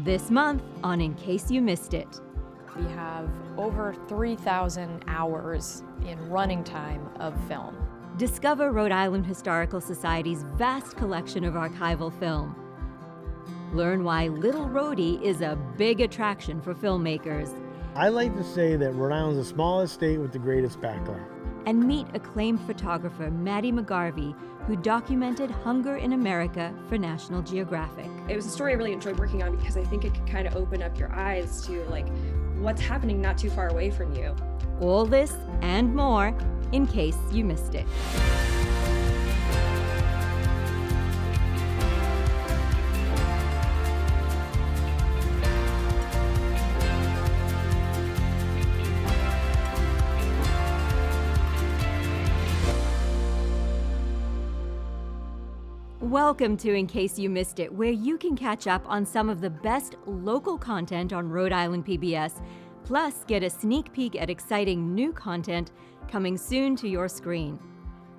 This month on In Case You Missed It. We have over 3,000 hours in running time of film. Discover Rhode Island Historical Society's vast collection of archival film. Learn why Little Rhodey is a big attraction for filmmakers. I like to say that Rhode Island's the smallest state with the greatest background. And meet acclaimed photographer Maddie McGarvey, who documented hunger in America for National Geographic. It was a story I really enjoyed working on because I think it could kind of open up your eyes to what's happening not too far away from you. All this and more in case you missed it. Welcome to In Case You Missed It, where you can catch up on some of the best local content on Rhode Island PBS, plus get a sneak peek at exciting new content coming soon to your screen.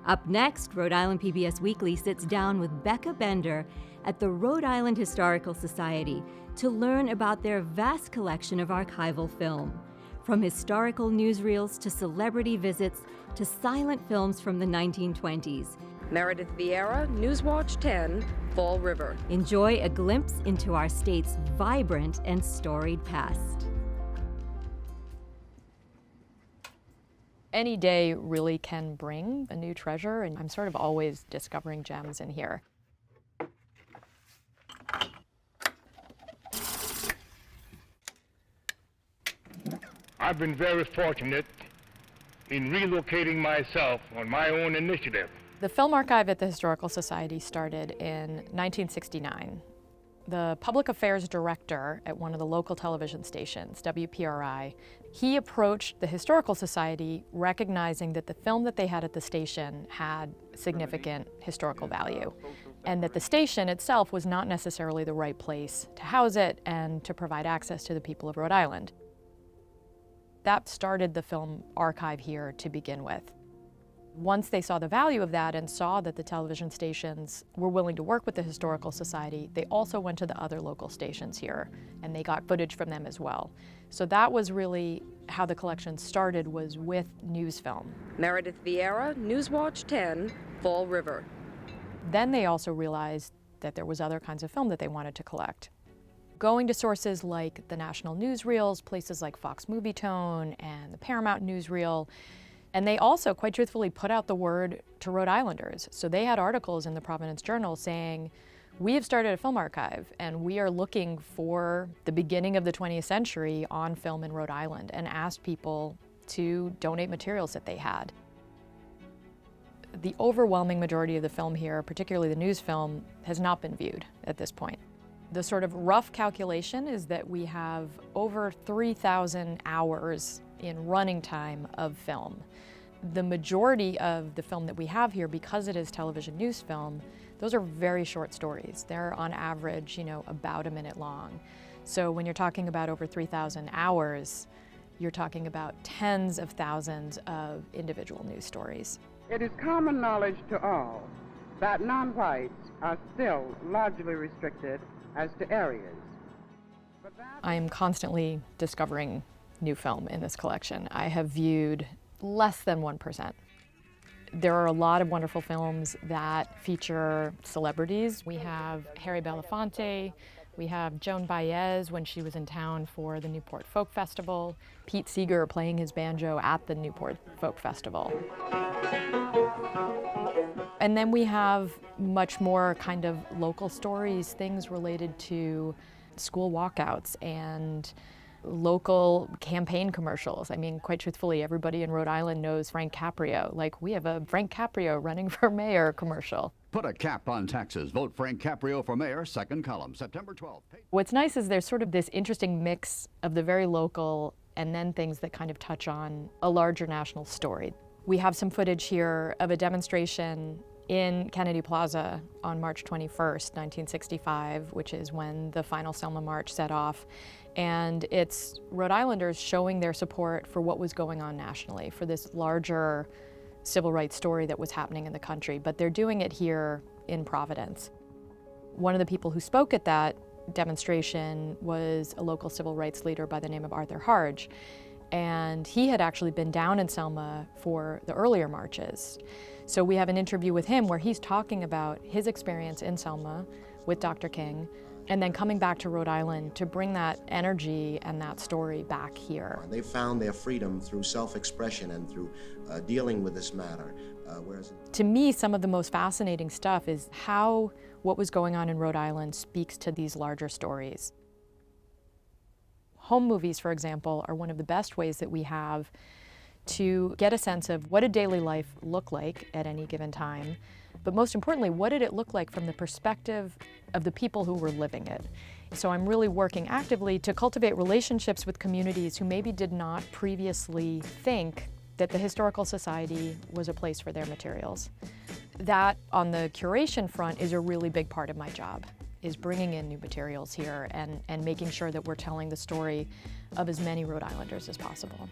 Up next, Rhode Island PBS Weekly sits down with Becca Bender at the Rhode Island Historical Society to learn about their vast collection of archival film. From historical newsreels to celebrity visits to silent films from the 1920s. Meredith Vieira, Newswatch 10, Fall River. Enjoy a glimpse into our state's vibrant and storied past. Any day really can bring a new treasure, and I'm sort of always discovering gems in here. I've been very fortunate in relocating myself on my own initiative. The Film Archive at the Historical Society started in 1969. The public affairs director at one of the local television stations, WPRI, he approached the Historical Society recognizing that the film that they had at the station had significant historical value, and that the station itself was not necessarily the right place to house it and to provide access to the people of Rhode Island. That started the Film Archive here to begin with. Once they saw the value of that and saw that the television stations were willing to work with the Historical Society, they also went to the other local stations here, and they got footage from them as well. So that was really how the collection started, was with news film. Meredith Vieira, Newswatch 10, Fall River. Then they also realized that there was other kinds of film that they wanted to collect. Going to sources like the National Newsreels, places like Fox Movietone and the Paramount Newsreel, and they also, quite truthfully, put out the word to Rhode Islanders. So they had articles in the Providence Journal saying, we have started a film archive and we are looking for the beginning of the 20th century on film in Rhode Island, and asked people to donate materials that they had. The overwhelming majority of the film here, particularly the news film, has not been viewed at this point. The sort of rough calculation is that we have over 3,000 hours in running time of film. The majority of the film that we have here, because it is television news film, those are very short stories. They're on average, about a minute long. So when you're talking about over 3,000 hours, you're talking about tens of thousands of individual news stories. It is common knowledge to all that non-whites are still largely restricted as to areas. I am constantly discovering new film in this collection. I have viewed less than 1%. There are a lot of wonderful films that feature celebrities. We have Harry Belafonte, we have Joan Baez when she was in town for the Newport Folk Festival, Pete Seeger playing his banjo at the Newport Folk Festival. And then we have much more kind of local stories, things related to school walkouts and local campaign commercials. I mean, quite truthfully, everybody in Rhode Island knows Frank Caprio. We have a Frank Caprio running for mayor commercial. Put a cap on taxes. Vote Frank Caprio for mayor, second column, September 12th. What's nice is there's sort of this interesting mix of the very local and then things that kind of touch on a larger national story. We have some footage here of a demonstration in Kennedy Plaza on March 21st, 1965, which is when the final Selma March set off. And it's Rhode Islanders showing their support for what was going on nationally, for this larger civil rights story that was happening in the country. But they're doing it here in Providence. One of the people who spoke at that demonstration was a local civil rights leader by the name of Arthur Harge. And he had actually been down in Selma for the earlier marches. So we have an interview with him where he's talking about his experience in Selma with Dr. King, and then coming back to Rhode Island to bring that energy and that story back here. They found their freedom through self-expression and through dealing with this matter. To me, some of the most fascinating stuff is how what was going on in Rhode Island speaks to these larger stories. Home movies, for example, are one of the best ways that we have to get a sense of what did daily life look like at any given time, but most importantly, what did it look like from the perspective of the people who were living it. So I'm really working actively to cultivate relationships with communities who maybe did not previously think that the Historical Society was a place for their materials. That, on the curation front, is a really big part of my job, is bringing in new materials here and making sure that we're telling the story of as many Rhode Islanders as possible.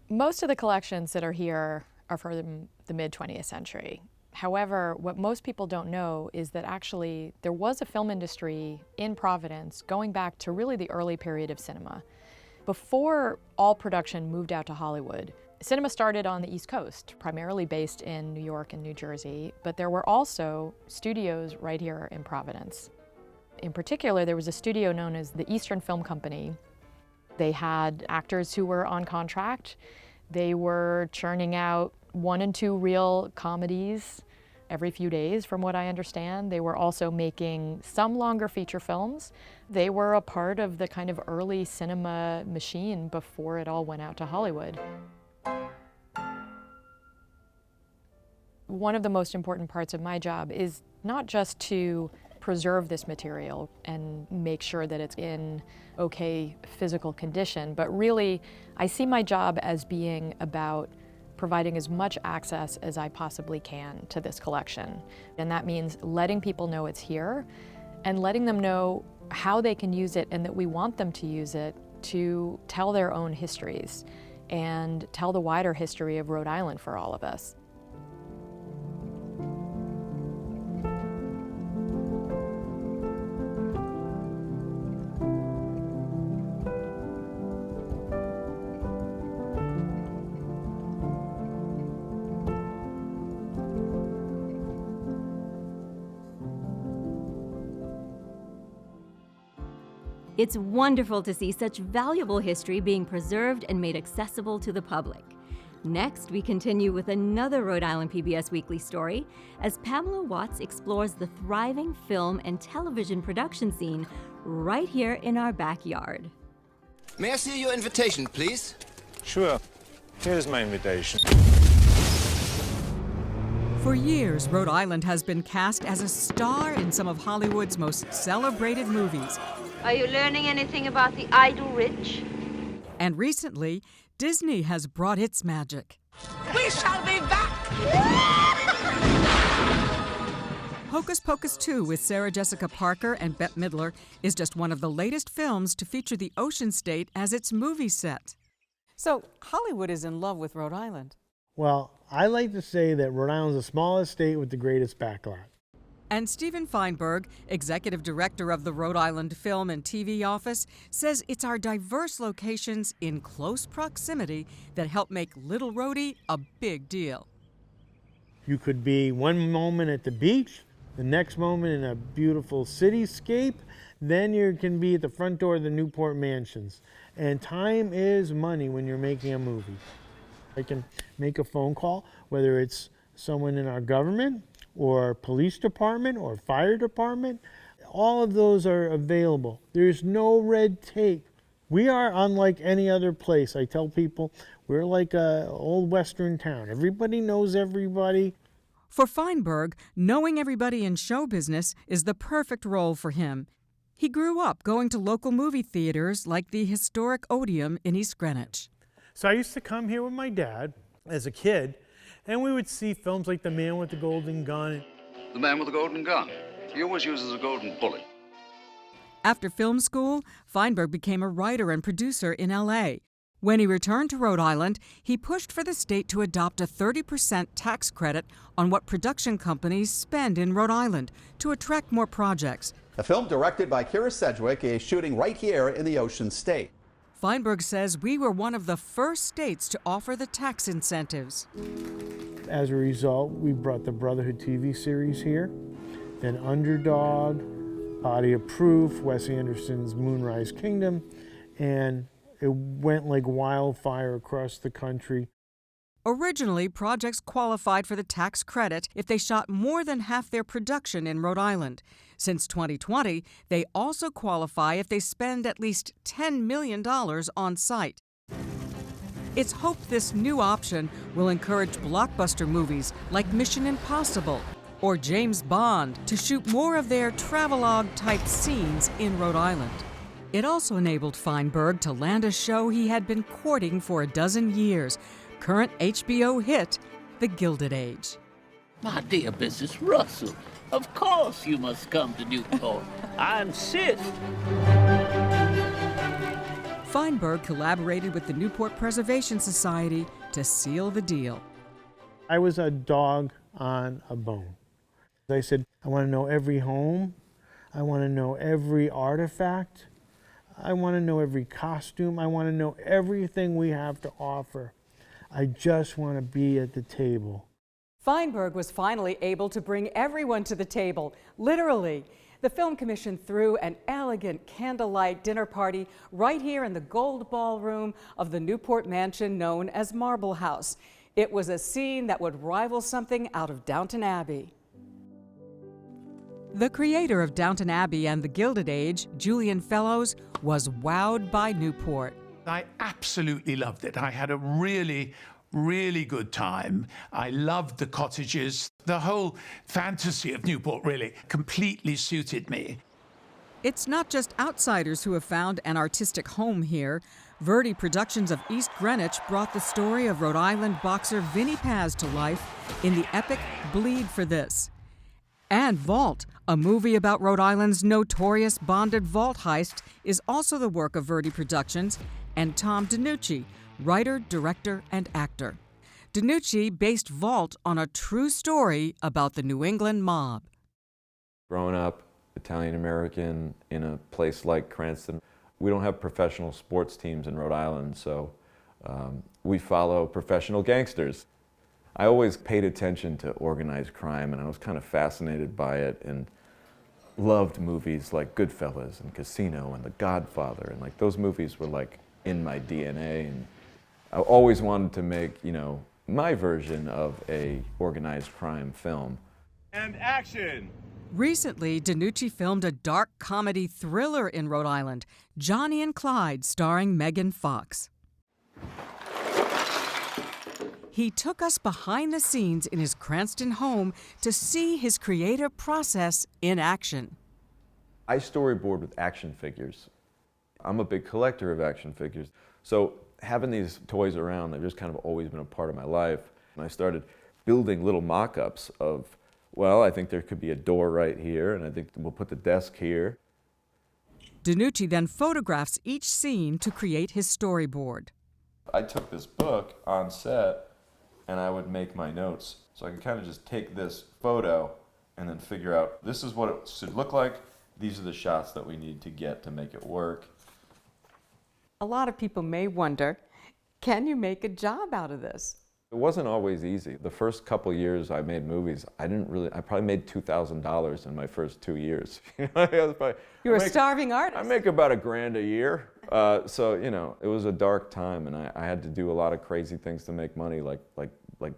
Most of the collections that are here are from the mid-20th century. However, what most people don't know is that actually there was a film industry in Providence going back to really the early period of cinema. Before all production moved out to Hollywood, cinema started on the East Coast, primarily based in New York and New Jersey, but there were also studios right here in Providence. In particular, there was a studio known as the Eastern Film Company. They had actors who were on contract. They were churning out 1 and 2 reel comedies every few days, from what I understand. They were also making some longer feature films. They were a part of the kind of early cinema machine before it all went out to Hollywood. One of the most important parts of my job is not just to preserve this material and make sure that it's in okay physical condition, but really I see my job as being about providing as much access as I possibly can to this collection. And that means letting people know it's here and letting them know how they can use it and that we want them to use it to tell their own histories and tell the wider history of Rhode Island for all of us. It's wonderful to see such valuable history being preserved and made accessible to the public. Next, we continue with another Rhode Island PBS Weekly story as Pamela Watts explores the thriving film and television production scene right here in our backyard. May I see your invitation, please? Sure. Here's my invitation. For years, Rhode Island has been cast as a star in some of Hollywood's most celebrated movies. Are you learning anything about the idle rich? And recently, Disney has brought its magic. We shall be back! Hocus Pocus 2 with Sarah Jessica Parker and Bette Midler is just one of the latest films to feature the Ocean State as its movie set. So, Hollywood is in love with Rhode Island. Well, I like to say that Rhode Island's the smallest state with the greatest backlot. And Steven Feinberg, executive director of the Rhode Island Film and TV Office, says it's our diverse locations in close proximity that help make Little Rhodey a big deal. You could be one moment at the beach, the next moment in a beautiful cityscape, then you can be at the front door of the Newport Mansions. And time is money when you're making a movie. I can make a phone call, whether it's someone in our government, or police department, or fire department. All of those are available. There's no red tape. We are unlike any other place. I tell people we're like an old Western town. Everybody knows everybody. For Feinberg, knowing everybody in show business is the perfect role for him. He grew up going to local movie theaters like the historic Odeum in East Greenwich. So I used to come here with my dad as a kid, and we would see films like The Man with the Golden Gun. The Man with the Golden Gun. He always uses a golden bullet. After film school, Feinberg became a writer and producer in L.A. When he returned to Rhode Island, he pushed for the state to adopt a 30% tax credit on what production companies spend in Rhode Island to attract more projects. A film directed by Kira Sedgwick is shooting right here in the Ocean State. Feinberg says we were one of the first states to offer the tax incentives. As a result, we brought the Brotherhood TV series here, then Underdog, Body of Proof, Wes Anderson's Moonrise Kingdom, and it went like wildfire across the country. Originally, projects qualified for the tax credit if they shot more than half their production in Rhode Island. Since 2020, they also qualify if they spend at least $10 million on site. It's hoped this new option will encourage blockbuster movies like Mission Impossible or James Bond to shoot more of their travelogue-type scenes in Rhode Island. It also enabled Feinberg to land a show he had been courting for a dozen years, current HBO hit, The Gilded Age. My dear Mrs. Russell, of course you must come to Newport. I insist. Feinberg collaborated with the Newport Preservation Society to seal the deal. I was a dog on a bone. I said, I want to know every home. I want to know every artifact. I want to know every costume. I want to know everything we have to offer. I just want to be at the table. Feinberg was finally able to bring everyone to the table, literally. The Film Commission threw an elegant candlelight dinner party right here in the Gold Ballroom of the Newport mansion known as Marble House. It was a scene that would rival something out of Downton Abbey. The creator of Downton Abbey and The Gilded Age, Julian Fellows, was wowed by Newport. I absolutely loved it. I had a really good time. I loved the cottages. The whole fantasy of Newport really completely suited me. It's not just outsiders who have found an artistic home here. Verdi Productions of East Greenwich brought the story of Rhode Island boxer Vinnie Paz to life in the epic Bleed for This. And Vault, a movie about Rhode Island's notorious bonded vault heist, is also the work of Verdi Productions and Tom DiNucci, writer, director, and actor. DiNucci based Vault on a true story about the New England mob. Growing up Italian-American in a place like Cranston, we don't have professional sports teams in Rhode Island, so we follow professional gangsters. I always paid attention to organized crime, and I was kind of fascinated by it and loved movies like Goodfellas and Casino and The Godfather, and like those movies were like in my DNA, and I always wanted to make, you know, my version of a organized crime film. And action! Recently, DiNucci filmed a dark comedy thriller in Rhode Island, Johnny and Clyde, starring Megan Fox. He took us behind the scenes in his Cranston home to see his creative process in action. I storyboard with action figures. I'm a big collector of action figures. So having these toys around, they've just kind of always been a part of my life. And I started building little mock-ups of, well, I think there could be a door right here, and I think we'll put the desk here. DiNucci then photographs each scene to create his storyboard. I took this book on set, and I would make my notes. So I could kind of just take this photo and then figure out, this is what it should look like, these are the shots that we need to get to make it work. A lot of people may wonder, can you make a job out of this? It wasn't always easy. The first couple years I made movies, I probably made $2,000 in my first 2 years. You were a starving artist. I make about $1,000 a year. So, you know, it was a dark time, and I had to do a lot of crazy things to make money, like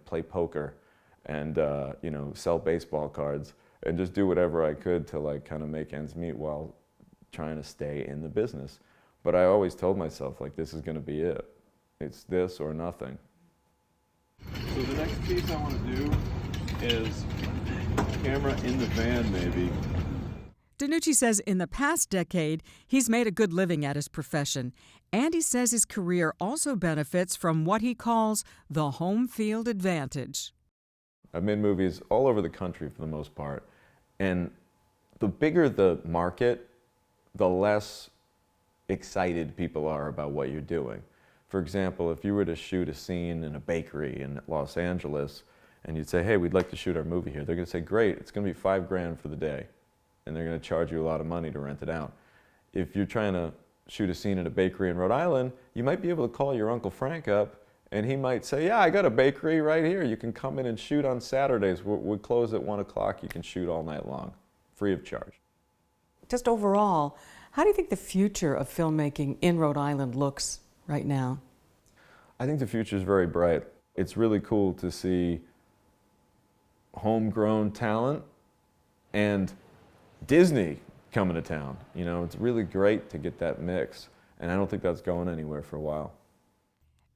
play poker and, you know, sell baseball cards and just do whatever I could to like kind of make ends meet while trying to stay in the business. But I always told myself, like, this is going to be it. It's this or nothing. So the next piece I want to do is camera in the van, maybe. DiNucci says in the past decade, he's made a good living at his profession, and he says his career also benefits from what he calls the home field advantage. I've made movies all over the country for the most part, and the bigger the market, the less excited people are about what you're doing. For example, if you were to shoot a scene in a bakery in Los Angeles, and you'd say, hey, we'd like to shoot our movie here, they're going to say, great, it's going to be $5,000 for the day, and they're going to charge you a lot of money to rent it out. If you're trying to shoot a scene in a bakery in Rhode Island, you might be able to call your Uncle Frank up, and he might say, yeah, I got a bakery right here. You can come in and shoot on Saturdays. We close at 1 o'clock. You can shoot all night long, free of charge. Just overall, how do you think the future of filmmaking in Rhode Island looks right now? I think the future is very bright. It's really cool to see homegrown talent and Disney coming to town. You know, it's really great to get that mix, and I don't think that's going anywhere for a while.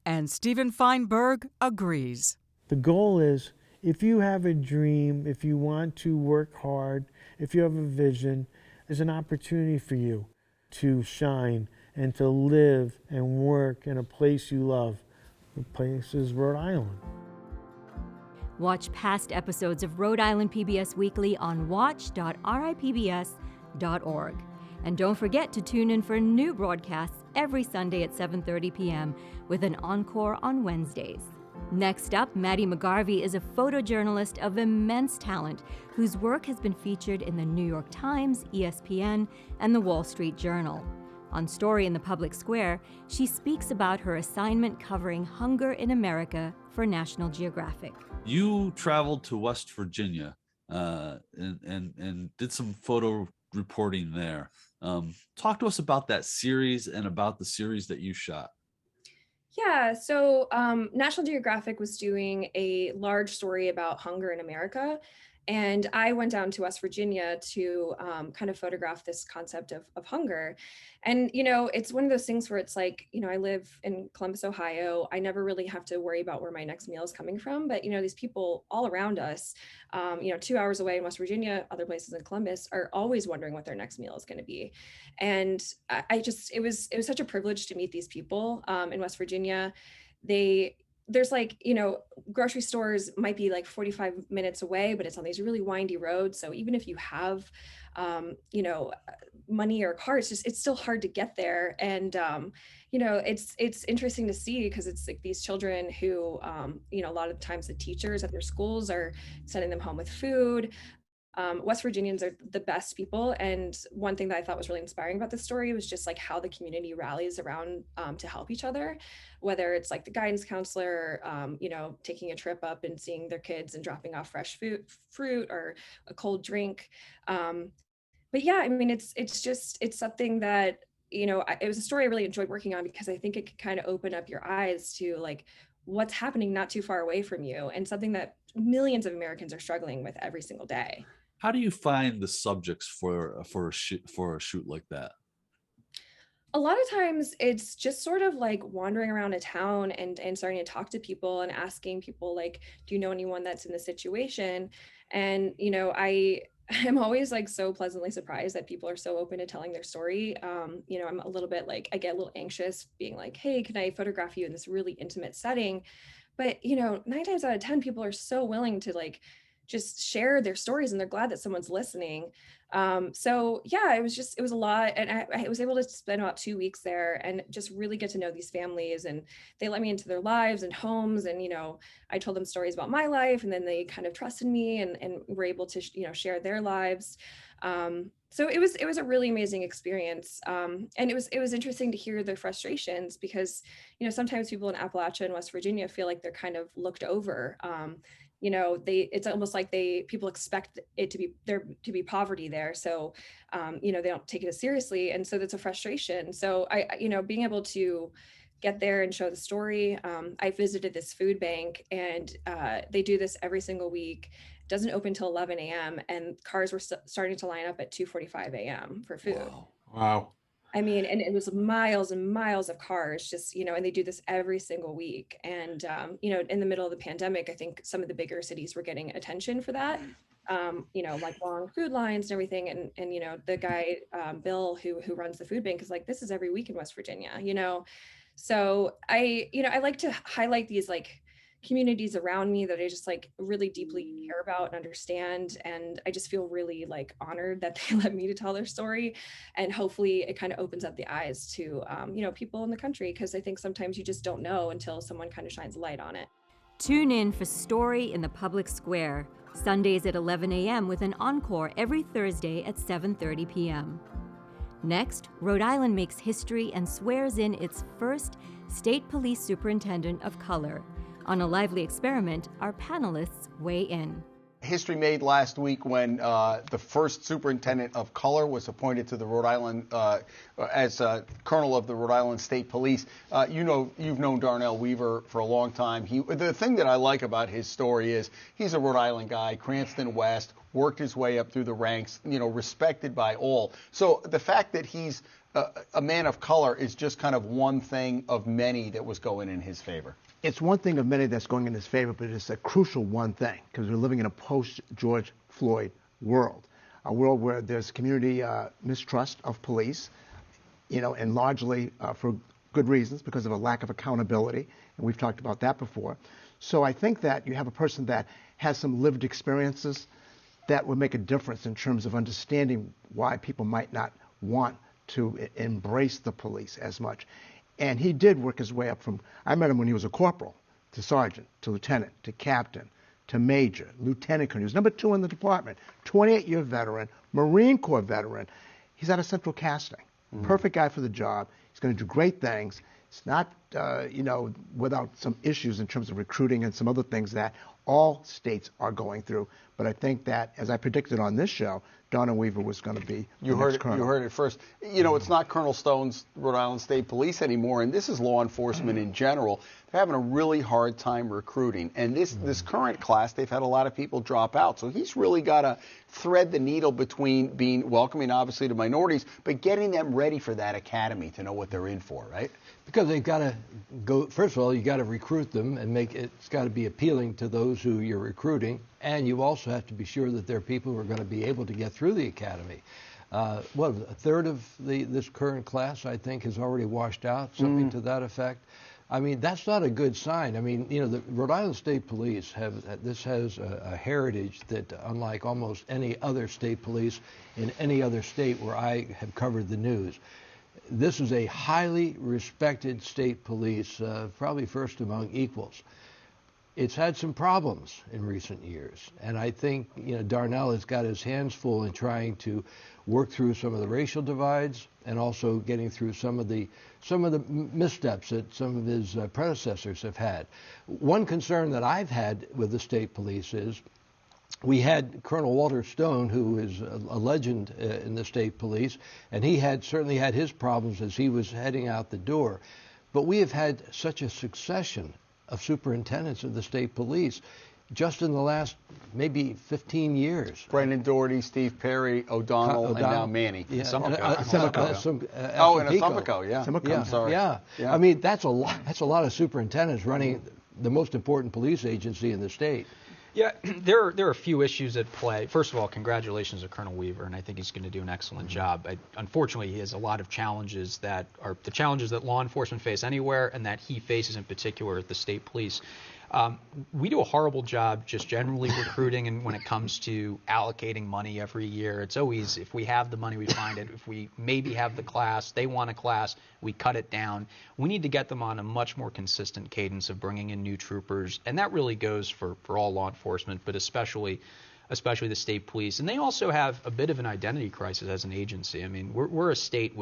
And Steven Feinberg agrees. The goal is, if you have a dream, if you want to work hard, if you have a vision, there's an opportunity for you to shine and to live and work in a place you love. The place is Rhode Island. Watch past episodes of Rhode Island PBS Weekly on watch.ripbs.org. And don't forget to tune in for new broadcasts every Sunday at 7:30 p.m. with an encore on Wednesdays. Next up, Maddie McGarvey is a photojournalist of immense talent whose work has been featured in the New York Times, ESPN, and the Wall Street Journal. On Story in the Public Square, she speaks about her assignment covering hunger in America for National Geographic. You traveled to West Virginia and did some photo reporting there. Talk to us about that series and about the series that you shot. Yeah, so National Geographic was doing a large story about hunger in America. And I went down to West Virginia to kind of photograph this concept of hunger. And, you know, it's one of those things where it's like, you know, I live in Columbus, Ohio. I never really have to worry about where my next meal is coming from. But, you know, these people all around us, you know, 2 hours away in West Virginia, other places in Columbus, are always wondering what their next meal is going to be. And it was such a privilege to meet these people in West Virginia. There's like, you know, grocery stores might be like 45 minutes away, but it's on these really windy roads. So even if you have, you know, money or a car, it's still hard to get there. And, you know, it's interesting to see because it's like these children who, you know, a lot of times the teachers at their schools are sending them home with food. West Virginians are the best people. And one thing that I thought was really inspiring about this story was just like how the community rallies around to help each other, whether it's like the guidance counselor, you know, taking a trip up and seeing their kids and dropping off fresh fruit or a cold drink. But yeah, I mean, it's something that, you know, it was a story I really enjoyed working on because I think it could kind of open up your eyes to like what's happening not too far away from you and something that millions of Americans are struggling with every single day. How do you find the subjects for a shoot like that? A lot of times it's just sort of like wandering around a town and starting to talk to people and asking people like, do you know anyone that's in the situation? And, you know, I'm always like so pleasantly surprised that people are so open to telling their story. You know, I'm a little bit like, I get a little anxious being like, hey, can I photograph you in this really intimate setting? But, you know, 9 times out of 10, people are so willing to like just share their stories and they're glad that someone's listening. So yeah, it was a lot. And I was able to spend about 2 weeks there and just really get to know these families, and they let me into their lives and homes. And, you know, I told them stories about my life, and then they kind of trusted me and were able to, you know, share their lives. So it was a really amazing experience. And it was interesting to hear their frustrations because, you know, sometimes people in Appalachia and West Virginia feel like they're kind of looked over. You know, it's almost like people expect it to be poverty there. So, you know, they don't take it as seriously. And so that's a frustration. So you know, being able to get there and show the story. I visited this food bank and they do this every single week. It doesn't open till 11 a.m. and cars were starting to line up at 2:45 a.m. for food. Wow. I mean, and it was miles and miles of cars just, you know, and they do this every single week. And, you know, in the middle of the pandemic, I think some of the bigger cities were getting attention for that, you know, like long food lines and everything. And, you know, the guy, Bill, who runs the food bank is like, this is every week in West Virginia, you know? So I like to highlight these like communities around me that I just like really deeply care about and understand. And I just feel really like honored that they let me to tell their story. And hopefully it kind of opens up the eyes to, people in the country, because I think sometimes you just don't know until someone kind of shines a light on it. Tune in for Story in the Public Square, Sundays at 11 a.m. with an encore every Thursday at 7:30 p.m. Next, Rhode Island makes history and swears in its first state police superintendent of color. On a lively experiment, our panelists weigh in. History made last week when the first superintendent of color was appointed to the Rhode Island as colonel of the Rhode Island State Police. You've known Darnell Weaver for a long time. The thing that I like about his story is he's a Rhode Island guy, Cranston West, worked his way up through the ranks, respected by all. So the fact that he's a man of color is just kind of one thing of many that was going in his favor. It's one thing of many that's going in his favor, but it's a crucial one thing, because we're living in a post-George Floyd world, a world where there's community mistrust of police, and largely for good reasons, because of a lack of accountability, and we've talked about that before. So I think that you have a person that has some lived experiences that would make a difference in terms of understanding why people might not want to embrace the police as much. And he did work his way up from, I met him when he was a corporal, to sergeant, to lieutenant, to captain, to major, lieutenant colonel. He was number 2 in the department, 28-year veteran, Marine Corps veteran. He's out of central casting. Perfect guy for the job. He's going to do great things. It's not, without some issues in terms of recruiting and some other things that all states are going through. But I think that, as I predicted on this show, Darnell Weaver was going to be You heard it first. It's not Colonel Stone's Rhode Island State Police anymore, and this is law enforcement in general. They're having a really hard time recruiting. And this current class, they've had a lot of people drop out. So he's really got to thread the needle between being welcoming, obviously, to minorities, but getting them ready for that academy to know what they're in for, right? Because they've got to go, first of all, you got to recruit them and it's got to be appealing to those who you're recruiting. And you also have to be sure that they're people who are going to be able to get through the academy. A third of this current class, I think, has already washed out, something to that effect. I mean, that's not a good sign. I mean, the Rhode Island State Police has a heritage that, unlike almost any other state police in any other state where I have covered the news, this is a highly respected state police, probably first among equals. It's had some problems in recent years, and I think Darnell has got his hands full in trying to work through some of the racial divides and also getting through some of the missteps that some of his predecessors have had. One concern that I've had with the state police is we had Colonel Walter Stone, who is a legend in the state police, and he certainly had his problems as he was heading out the door. But we have had such a succession of superintendents of the state police just in the last maybe 15 years. Brendan Doherty, Steve Perry, O'Donnell, and now Manny. Yeah. Simcoe, yeah. Simcoe, I'm sorry. Yeah. I mean, that's a lot of superintendents running the most important police agency in the state. Yeah, there are a few issues at play. First of all, congratulations to Colonel Weaver, and I think he's going to do an excellent job. Unfortunately, he has a lot of challenges that are the challenges that law enforcement face anywhere, and that he faces in particular at the state police. We do a horrible job just generally recruiting, and when it comes to allocating money every year, it's always, if we have the money, we find it. If we maybe have the class, they want a class, we cut it down. We need to get them on a much more consistent cadence of bringing in new troopers, and that really goes for all law enforcement, but especially the state police. And they also have a bit of an identity crisis as an agency. I mean, we're a state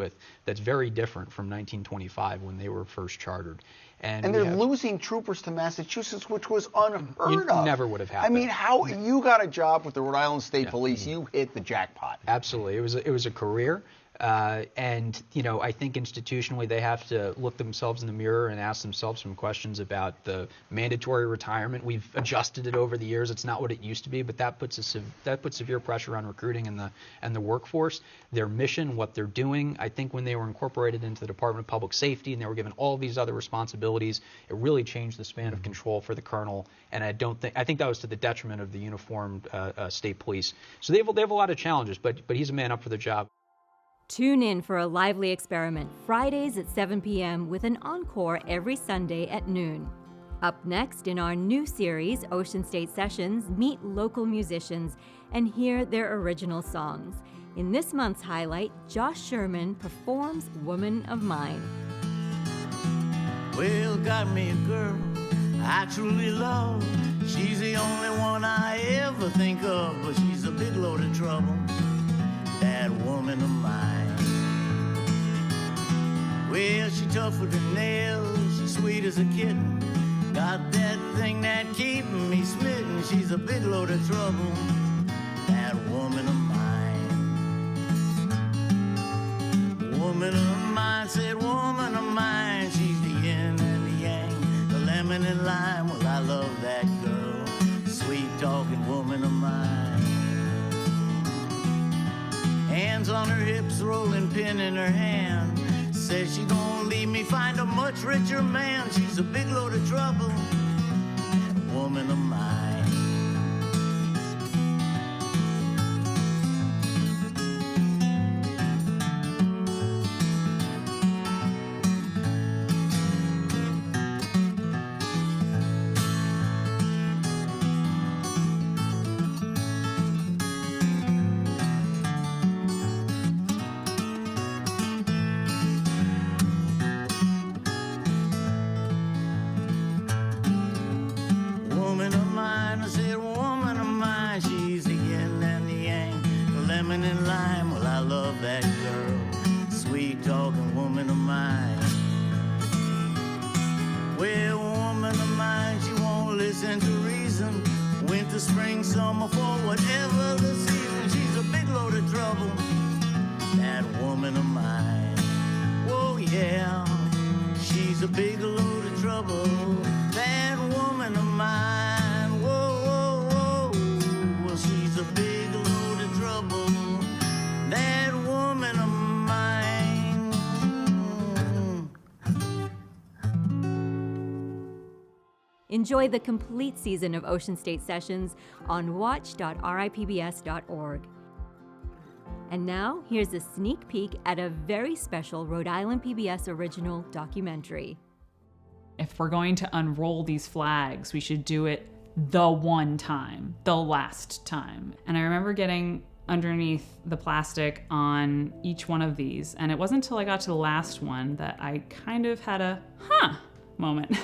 that's very different from 1925 when they were first chartered. And they're losing troopers to Massachusetts, which was unheard of. Never would have happened. I mean, how you got a job with the Rhode Island State Police, you hit the jackpot. Absolutely. It was a career. And I think institutionally they have to look themselves in the mirror and ask themselves some questions about the mandatory retirement. We've adjusted it over the years. It's not what it used to be, but that puts severe pressure on recruiting and the workforce. Their mission, what they're doing. I think when they were incorporated into the Department of Public Safety and they were given all these other responsibilities, it really changed the span of control for the colonel. And I think that was to the detriment of the uniformed state police. So they have a lot of challenges, but he's a man up for the job. Tune in for a lively experiment Fridays at 7 p.m. with an encore every Sunday at noon. Up next in our new series, Ocean State Sessions, meet local musicians and hear their original songs. In this month's highlight, Josh Sherman performs Woman of Mine. Well, got me a girl I truly love. She's the only one I ever think of, but she's a big load of trouble, that woman of mine. Well, she's tougher than nails, she's sweet as a kitten, got that thing that keeping me smitten. She's a big load of trouble, that woman of mine. Woman of mine, said woman of mine, she's the yin and the yang, the lemon and lime. Well, I love that girl, sweet talking woman of mine. Hands on her hips, rolling pin in her hand, says she gonna leave me, find a much richer man. She's a big load of trouble, that woman of mine. Spring, summer, fall, whatever the season, she's a big load of trouble, that woman of mine. Whoa, yeah, she's a big load of trouble, that woman of mine. Whoa, whoa, whoa, well, she's a big load of trouble, that woman of mine. Enjoy the complete season of Ocean State Sessions on watch.ripbs.org. And now, here's a sneak peek at a very special Rhode Island PBS original documentary. If we're going to unroll these flags, we should do it the one time, the last time. And I remember getting underneath the plastic on each one of these, and it wasn't until I got to the last one that I kind of had a huh moment.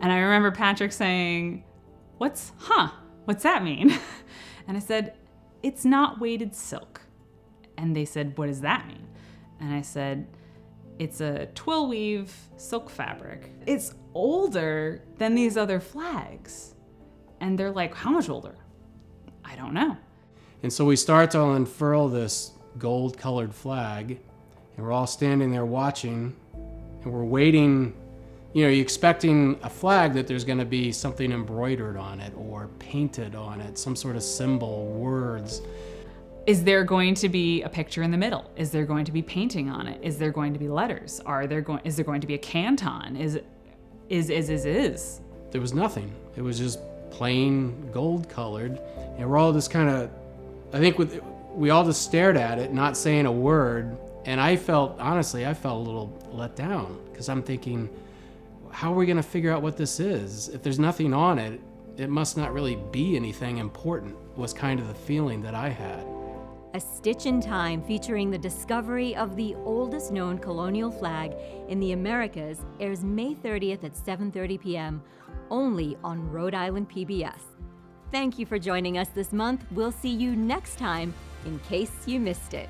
And I remember Patrick saying, what's that mean? And I said, it's not weighted silk. And they said, what does that mean? And I said, it's a twill weave silk fabric. It's older than these other flags. And they're like, how much older? I don't know. And so we start to unfurl this gold colored flag, and we're all standing there watching, and we're waiting. You know, you're expecting a flag that there's going to be something embroidered on it or painted on it, some sort of symbol, words. Is there going to be a picture in the middle? Is there going to be painting on it? Is there going to be letters? Is there going to be a canton? Is. There was nothing. It was just plain gold colored, and we're all just kind of, I think we all just stared at it, not saying a word. And honestly, I felt a little let down, because I'm thinking, how are we going to figure out what this is? If there's nothing on it, it must not really be anything important, was kind of the feeling that I had. A Stitch in Time featuring the discovery of the oldest known colonial flag in the Americas airs May 30th at 7:30 p.m. only on Rhode Island PBS. Thank you for joining us this month. We'll see you next time in case you missed it.